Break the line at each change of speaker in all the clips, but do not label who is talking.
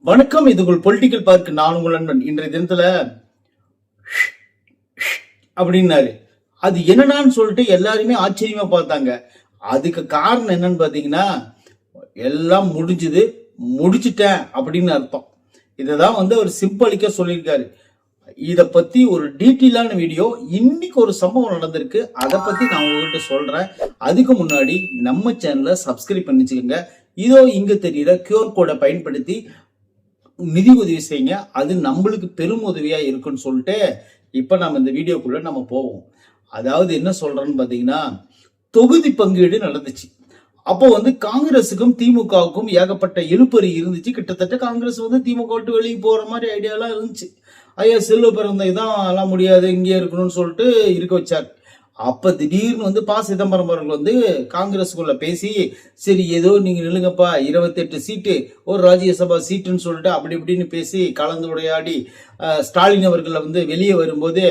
வணக்கம், இது உங்கள் பொலிட்டிக்கல் பார்க். நான் உங்கள் நண்பன். இன்றைய தினத்துல அப்படின்னாரு. அது என்னன்னு சொல்லிட்டு எல்லாருமே ஆச்சரியமா பார்த்தாங்க. அதுக்கு காரணம் என்னன்னு பாத்தீங்கன்னா, எல்லாம் முடிச்சிட்டேன் அப்படின்னு அர்த்தம். இததான் அவர் சிம்பிளிக்கா சொல்லியிருக்காரு. இத பத்தி ஒரு டீட்டெயிலான வீடியோ இன்னைக்கு ஒரு சம்பவம் நடந்திருக்கு. அதை பத்தி நான் உங்ககிட்ட சொல்றேன். அதுக்கு முன்னாடி நம்ம சேனலை சப்ஸ்கிரைப் பண்ணிச்சுக்கோங்க. இதோ இங்க தெரியற QR கோடை பயன்படுத்தி நிதி உதவி செய்யுங்க. அது நம்மளுக்கு பெரும் உதவியா இருக்குன்னு சொல்லிட்டு இப்ப நம்ம இந்த வீடியோக்குள்ள நம்ம போவோம். அதாவது என்ன சொல்றேன்னு பாத்தீங்கன்னா, தொகுதி பங்கீடு நடந்துச்சு. அப்போ காங்கிரஸுக்கும் திமுகவுக்கும் ஏகப்பட்ட இழுபறி இருந்துச்சு. கிட்டத்தட்ட காங்கிரஸ் திமுக விட்டு வெளியே போற மாதிரி ஐடியாலாம் இருந்துச்சு. ஐயா செல்வ பிறந்த இதான் எல்லாம் முடியாது, இங்கே இருக்கணும்னு சொல்லிட்டு இருக்க வச்சார். அப்ப திடீர்னு ப. சிதம்பரம் அவர்கள் காங்கிரஸுக்குள்ள பேசி, சரி ஏதோ நீங்க நில்லுங்கப்பா, 28 சீட்டு ஒரு ராஜ்யசபா சீட்டுன்னு சொல்லிட்டு அப்படி இப்படின்னு பேசி கலந்து உரையாடி ஸ்டாலின் அவர்கள் வெளியே வரும்போது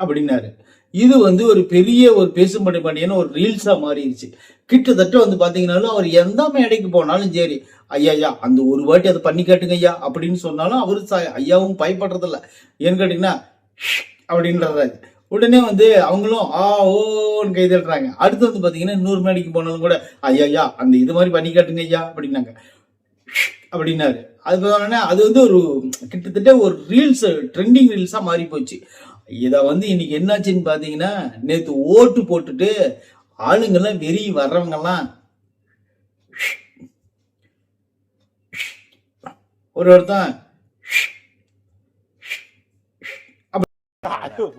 அப்படின்னாரு. இது ஒரு பெரிய ஒரு பேசும்படி பண்ணியான ஒரு ரீல்ஸா மாறிடுச்சு. கிட்டத்தட்ட பாத்தீங்கன்னாலும் அவர் எந்த மேடைக்கு போனாலும் சரி, ஐயா அந்த ஒரு வாட்டி அதை பண்ணி காட்டுங்க ஐயா அப்படின்னு சொன்னாலும் அவரு ஐயாவும் பயப்படுறது இல்லை. ஏன்னு கேட்டீங்கன்னா அப்படின்றாரு. உடனே அவங்களும் ஓன்னு கைதல்றாங்க. அடுத்து பாத்தீங்கன்னா 100 மேடைக்கு போனாலும் கூட ஐயா அந்த இது மாதிரி பண்ணி காட்டுங்க ஐயா அப்படின்னாங்க அப்படின்னாரு. அது ஒரு கிட்டத்தட்ட ஒரு ரீல்ஸ், ட்ரெண்டிங் ரீல்ஸா மாறி போச்சு. இத இன்னைக்கு என்னாச்சுன்னு பாத்தீங்கன்னா, நேத்து ஓட்டு போட்டுட்டு ஆளுங்கெல்லாம் வெறி வர்றவங்க எல்லாம் ஒருத்தன்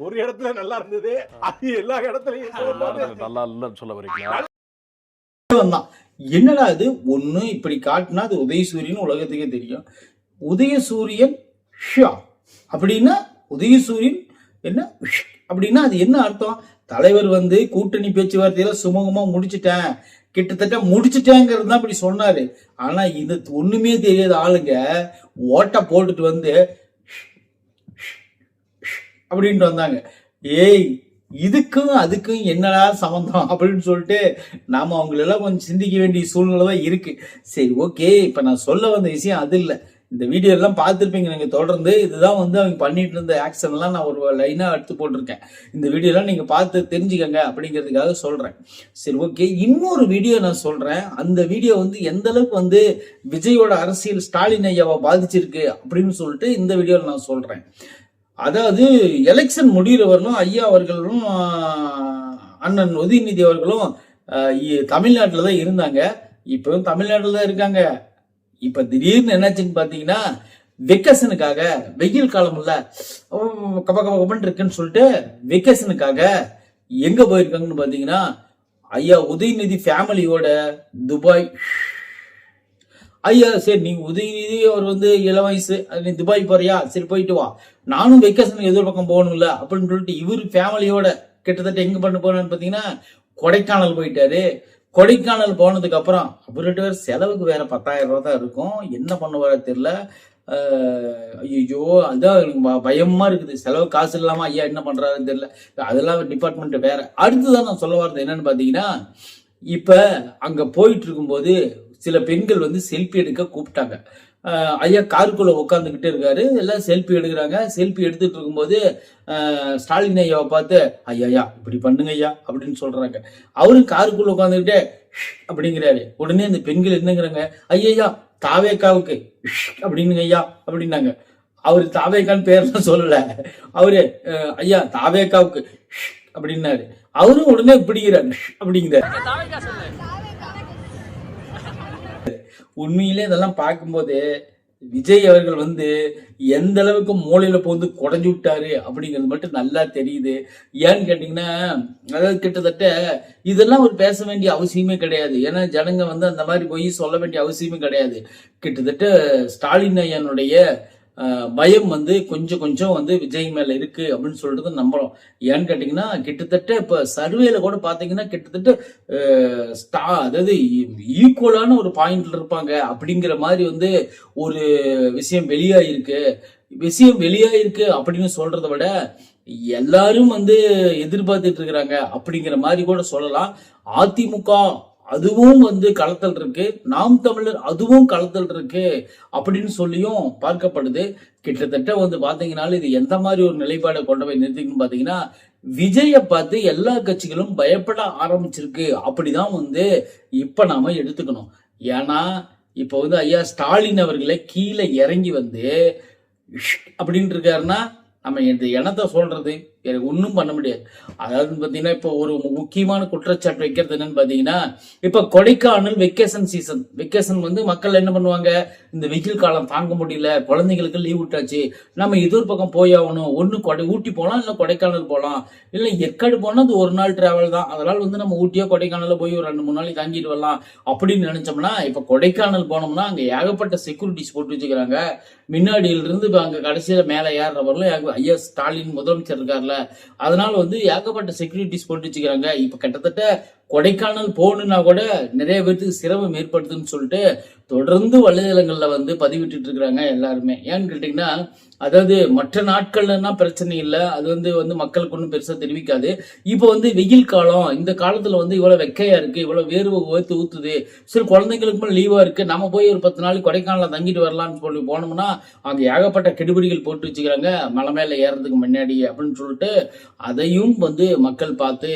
ஒரு இடத்துல நல்லா இருந்தது, அது எல்லா இடத்துலயும்
நல்லா இல்லன்னு சொல்ல வரீங்களா?
என்னடா அது ஒண்ணு இப்படி காட்டினா அது உதயசூரியன் உலகத்துக்கே தெரியும். உதயசூரியன் அப்படின்னா உதயசூரியன் என்ன அப்படின்னா அது என்ன அர்த்தம்? தலைவர் கூட்டணி பேச்சுவார்த்தையில சுமூகமா முடிச்சுட்டேன், கிட்டத்தட்ட முடிச்சுட்டேங்கிறது தான் இப்படி சொன்னாரு. ஆனா இது ஒண்ணுமே தெரியாத ஆளுங்க ஓட்ட போட்டுட்டு அப்படின்ட்டு வந்தாங்க. ஏய் இதுக்கும் அதுக்கும் என்னடா சம்பந்தம் அப்படின்னு சொல்லிட்டு நாம அவங்களெல்லாம் கொஞ்சம் சிந்திக்க வேண்டிய சூழ்நிலை தான் இருக்கு. சரி ஓகே, இப்ப நான் சொல்ல வந்த விஷயம் அது இல்லை. இந்த வீடியோ எல்லாம் பார்த்துருப்பீங்க நீங்க. தொடர்ந்து இதுதான் அவங்க பண்ணிட்டு இருந்த ஆக்ஷன் எல்லாம் நான் ஒரு லைனா எடுத்து போட்டிருக்கேன். இந்த வீடியோ எல்லாம் நீங்க பார்த்து தெரிஞ்சுக்கங்க அப்படிங்கிறதுக்காக சொல்றேன். சரி ஓகே, இன்னொரு வீடியோ நான் சொல்றேன். அந்த வீடியோ எந்த அளவுக்கு விஜயோட அரசியல் ஸ்டாலின் ஐயாவை பாதிச்சிருக்கு அப்படின்னு சொல்லிட்டு இந்த வீடியோல நான் சொல்றேன். அதாவது எலெக்ஷன் முடிகிறவர்களும் ஐயா அவர்களும் அண்ணன் உதயநிதி அவர்களும் தமிழ்நாட்டில் தான் இருந்தாங்க. இப்பவும் தமிழ்நாட்டில் தான் இருக்காங்க. இப்ப திடீர்னு என்னாச்சுன்னு பாத்தீங்கன்னா, வெக்கேஷனுக்காக, வெயில் காலம் இல்ல கபகபன்னு இருக்குன்னு சொல்லிட்டு வெக்கேஷனுக்காக எங்க போயிருக்காங்கன்னு பாத்தீங்கன்னா, ஐயா உதயநிதி ஃபேமிலியோட துபாய். ஐயா சரி நீங்க உதயநிதி அவர் இளம் வயசு, நீ துபாய் போறியா, சரி போயிட்டு வா, நானும் வெக்கேஷனுக்கு எதிர் பக்கம் போகணும்ல அப்படின்னு சொல்லிட்டு இவரு ஃபேமிலியோட கிட்டத்தட்ட எங்க பண்ண போனான்னு பாத்தீங்கன்னா கொடைக்கானல் போயிட்டாரு. கொடைக்கானல் போனதுக்கு அப்புறம் அவர்கிட்ட செலவுக்கு வேற 10,000 ரூபாய் தான் இருக்கும். என்ன பண்ணுவார தெரியல. ஐயோ அதான் பயமா இருக்குது. செலவு காசு இல்லாம ஐயா என்ன பண்றாருன்னு தெரியல. அதெல்லாம் டிபார்ட்மெண்ட் வேற. அடுத்துதான் நான் சொல்ல வர்றது என்னன்னு பாத்தீங்கன்னா, இப்ப அங்க போயிட்டு இருக்கும்போது சில பெண்கள் செல்ஃபி எடுக்க கூப்பிட்டாங்க. ஐயா காருக்குள்ள உட்காந்துக்கிட்டே இருக்காரு, எல்லாம் செல்ஃபி எடுக்கிறாங்க. செல்ஃபி எடுத்துட்டு இருக்கும்போது ஸ்டாலின் ஐயாவை பார்த்து ஐயா இப்படி பண்ணுங்க ஐயா அப்படின்னு சொல்றாங்க. அவரு காருக்குள்ள உட்காந்துக்கிட்டே அப்படிங்கிறாரு. உடனே அந்த பெண்கள் என்னங்கிறாங்க, ஐயா தாவேக்காவுக்கு அப்படின்னுங்க ஐயா அப்படின்னாங்க. அவரு தாவேக்கான்னு பேர்லாம் சொல்லல, அவரு ஐயா தாவேக்காவுக்கு அப்படின்னாரு. அவரும் உடனே பிடிக்கிறாரு அப்படிங்கிறாரு. உண்மையிலே இதெல்லாம் பார்க்கும்போது விஜய் அவர்கள் எந்த அளவுக்கு மூளையில போந்து குறைஞ்சு விட்டாரு அப்படிங்கிறது மட்டும் நல்லா தெரியுது. ஏன்னு கேட்டீங்கன்னா, அதாவது கிட்டத்தட்ட இதெல்லாம் ஒரு பேச வேண்டிய அவசியமே கிடையாது. ஏன்னா ஜனங்க அந்த மாதிரி போய் சொல்ல வேண்டிய அவசியமே கிடையாது. கிட்டத்தட்ட ஸ்டாலின் ஐயனுடைய பயம் கொஞ்சம் கொஞ்சம் விஜய் மேல இருக்கு அப்படின்னு சொல்லிட்டு நம்புறோம். ஏன்னு கேட்டீங்கன்னா, கிட்டத்தட்ட இப்ப சர்வேல கூட பாத்தீங்கன்னா கிட்டத்தட்ட அதாவது ஈக்குவலான ஒரு பாயிண்ட்ல இருப்பாங்க அப்படிங்கிற மாதிரி ஒரு விஷயம் வெளியாயிருக்கு அப்படின்னு சொல்றதை விட எல்லாரும் எதிர்பார்த்துட்டு இருக்கிறாங்க அப்படிங்கிற மாதிரி கூட சொல்லலாம். அதிமுக அதுவும் வந்து களத்தல் இருக்கு, நாம் தமிழர் அதுவும் களத்தல் இருக்கு அப்படின்னு சொல்லியும் பார்க்கப்படுது. கிட்டத்தட்ட வந்து பாத்தீங்கன்னாலும் இது எந்த மாதிரி ஒரு நிலைப்பாடை கொண்டு போய் நிறுத்திக்கணும் பாத்தீங்கன்னா, விஜய பார்த்து எல்லா கட்சிகளும் பயப்பட ஆரம்பிச்சிருக்கு அப்படிதான் வந்து இப்ப நாம எடுத்துக்கணும். ஏன்னா இப்ப வந்து ஐயா ஸ்டாலின் அவர்களே கீழே இறங்கி வந்து அப்படின்னு இருக்காருன்னா நம்ம இந்த இனத்தை சொல்றது எனக்கு ஒன்றும் பண்ண முடியாது. அதாவது பார்த்தீங்கன்னா இப்போ ஒரு முக்கியமான குற்றச்சாட்டு வைக்கிறது என்னன்னு பார்த்தீங்கன்னா, இப்போ கொடைக்கானல் வெக்கேஷன் சீசன், வெக்கேஷன் வந்து மக்கள் என்ன பண்ணுவாங்க, இந்த வெயில் காலம் தாங்க முடியல, குழந்தைங்களுக்கு லீவ் விட்டாச்சு, நம்ம இது ஒரு பக்கம் போய் ஆகணும், ஒன்று ஊட்டி போகலாம், இல்லை கொடைக்கானல் போகலாம், இல்லை ஏற்காடு போனால் அது ஒரு நாள் டிராவல் தான், அதனால் வந்து நம்ம ஊட்டியோ கொடைக்கானலில் போய் ஒரு 2-3 நாளைக்கு தங்கிட்டு வரலாம் அப்படின்னு நினைச்சோம்னா, இப்போ கொடைக்கானல் போனோம்னா அங்கே ஏகப்பட்ட செக்யூரிட்டிஸ் போட்டு வச்சுக்கிறாங்க. முன்னாடியிலிருந்து இப்போ அங்கே கடைசியில் மேலே ஏறுறவர்களும் ஐயா ஸ்டாலின் முதலமைச்சர் இருக்கார்ல, அதனால வந்து ஏகப்பட்ட செக்யூரிட்டிஸ் போட்டு வச்சுக்கிறாங்க. இப்ப கிட்டத்தட்ட கொடைக்கானல் போகணும்னா கூட நிறைய பேருக்கு சிரமம் ஏற்படுதுன்னு சொல்லிட்டு தொடர்ந்து வலைதளங்கள்ல வந்து பதிவிட்டு இருக்கிறாங்க எல்லாருமே. ஏன்னு கேட்டீங்கன்னா, அதாவது மற்ற நாட்கள்னா பிரச்சனை இல்லை, அது வந்து மக்களுக்கு ஒன்றும் பெருசா தெரிவிக்காது. இப்போ வந்து வெயில் காலம், இந்த காலத்துல வந்து இவ்வளவு வெக்கையா இருக்கு, இவ்வளவு வேர்வை ஊத்துது, சரி குழந்தைங்களுக்கு லீவா இருக்கு, நம்ம போய் ஒரு 10 நாளைக்கு கொடைக்கானல தங்கிட்டு வரலாம்னு சொல்லி போனோம்னா அங்க ஏகப்பட்ட கெடுபிடிகள் போட்டு வச்சுக்கிறாங்க மலை மேல ஏறதுக்கு முன்னாடி அப்படின்னு சொல்லிட்டு அதையும் வந்து மக்கள் பார்த்து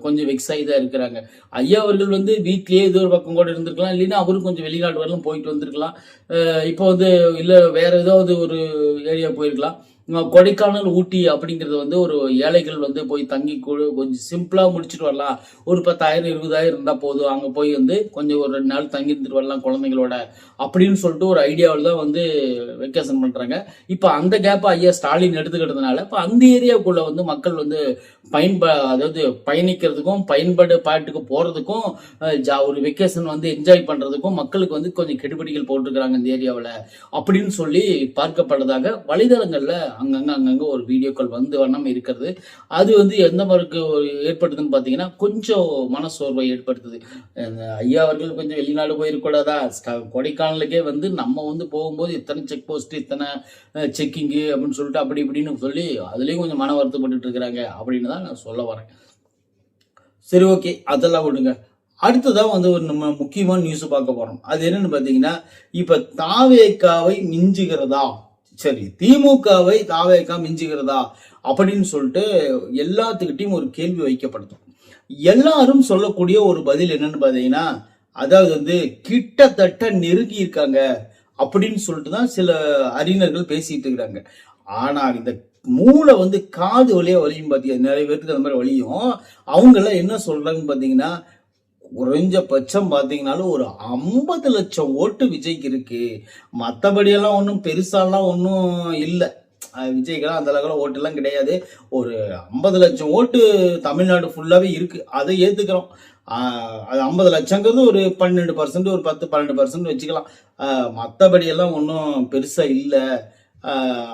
கொஞ்சம் வெக்ஸ் ஆகி தான் இருக்கிறாங்க. ஐயா அவர்கள் வந்து வீட்லயே ஏதோ ஒரு பக்கம் கூட இருந்திருக்கலாம், இல்லைன்னா அவரும் கொஞ்சம் வெளிநாடு வரலாம் போயிட்டு வந்திருக்கலாம். இப்போ வந்து இல்ல வேற ஏதாவது ஒரு ஏரியா போயிருக்கலாம். கொடைக்கானல் ஊட்டி அப்படிங்கிறது வந்து ஒரு ஏழைகள் வந்து போய் தங்கி கொஞ்சம் சிம்பிளா முடிச்சுட்டு வரலாம், ஒரு 10,000-20,000 இருந்தா போதும், அங்க போய் வந்து கொஞ்சம் ஒரு 2 நாள் தங்கி இருந்துட்டு வரலாம் குழந்தைங்களோட அப்படின்னு சொல்லிட்டு ஒரு ஐடியாவில் தான் வந்து வெக்கேஷன் பண்றாங்க. இப்ப அந்த கேப்பை ஐயா ஸ்டாலின் எடுத்துக்கிட்டதுனால இப்ப அந்த ஏரியாவுக்குள்ள வந்து மக்கள் வந்து அதாவது பயணிக்கிறதுக்கும் பாட்டுக்கு போறதுக்கும் ஒரு வெக்கேஷன் வந்து என்ஜாய் பண்றதுக்கும் மக்களுக்கு வந்து கொஞ்சம் கெடுபிடிகள் போட்டிருக்கிறாங்க இந்த ஏரியாவில் அப்படின்னு சொல்லி பார்க்கப்படுறதாக வலைதளங்கள்ல அங்கங்க ஒரு வீடியோக்கள் வந்து வண்ணம் இருக்கிறது. அது வந்து எந்த மாதிரி ஏற்படுதுன்னு பாத்தீங்கன்னா கொஞ்சம் மனசோர்வை ஏற்படுத்துது. ஐயா அவர்கள் கொஞ்சம் வெளிநாடு போயிருக்கூடாதா, கொடைக்கானலுக்கே வந்து நம்ம வந்து போகும்போது இத்தனை செக் போஸ்ட், இத்தனை செக்கிங்கு அப்படின்னு சொல்லிட்டு அப்படி இப்படின்னு சொல்லி அதுலயும் கொஞ்சம் மன வருத்தப்பட்டு இருக்கிறாங்க அப்படின்னு தான் நான் சொல்ல வரேன். சரி, ஓகே, அதெல்லாம் விடுங்க. அடுத்ததான் வந்து ஒரு நம்ம முக்கியமான நியூஸ் பார்க்க போறோம். அது என்னன்னு பாத்தீங்கன்னா, இப்ப தாவேகாவை மிஞ்சுகிறதா, சரி திமுகவை தாவேகா மிஞ்சுகிறதா அப்படின்னு சொல்லிட்டு எல்லாத்துக்கிட்டையும் ஒரு கேள்வி வைக்கப்படுது. எல்லாரும் சொல்லக்கூடிய ஒரு பதில் என்னன்னு பாத்தீங்கன்னா, அதாவது வந்து கிட்டத்தட்ட நெருங்கி இருக்காங்க அப்படின்னு சொல்லிட்டு தான் சில அறிஞர்கள் பேசிட்டு இருக்கிறாங்க. ஆனா இந்த மூளை வந்து காது வழியா வலியும் பாத்தீங்கன்னா, நிறைய பேருக்கு அந்த மாதிரி வலியும். அவங்க எல்லாம் என்ன சொல்றாங்கன்னு பாத்தீங்கன்னா, குறைஞ்சபட்சம் பாத்தீங்கன்னாலும் ஒரு 50 லட்சம் ஓட்டு விஜய்க்கு இருக்கு, மற்றபடியெல்லாம் ஒன்றும் பெருசாலாம் ஒன்றும் இல்லை, விஜய்க்கெல்லாம் அந்த அளவுக்கு ஓட்டு எல்லாம் கிடையாது, ஒரு 50 லட்சம் ஓட்டு தமிழ்நாடு ஃபுல்லாவே இருக்கு, அதை ஏத்துக்கிறோம். அது 50 லட்சங்கிறது ஒரு 12%, ஒரு 10-12% வச்சுக்கலாம், மற்றபடியெல்லாம் ஒன்றும் பெருசா இல்லை,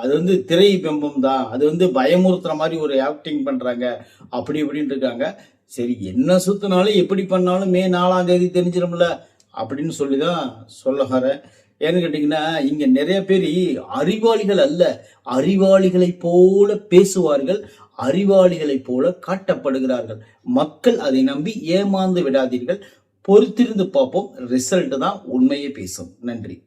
அது வந்து திரை பிம்பம் தான், அது வந்து பயமுறுத்துற மாதிரி ஒரு ஆக்டிங் பண்றாங்க அப்படி இப்படின்னு இருக்காங்க. சரி, என்ன சுத்தினாலும் எப்படி பண்ணாலும் மே 4ஆம் தேதி தெரிஞ்சிடும்ல அப்படின்னு சொல்லிதான் சொல்ல வரேன். ஏன்னு கேட்டீங்கன்னா, இங்க நிறைய பேர் அறிவாளிகள் அல்ல, அறிவாளிகளை போல பேசுவார்கள், அறிவாளிகளை போல காட்டப்படுகிறார்கள். மக்கள் அதை நம்பி ஏமாந்து விடாதீர்கள். பொறுத்திருந்து பார்ப்போம், ரிசல்ட் தான் உண்மையை பேசும். நன்றி.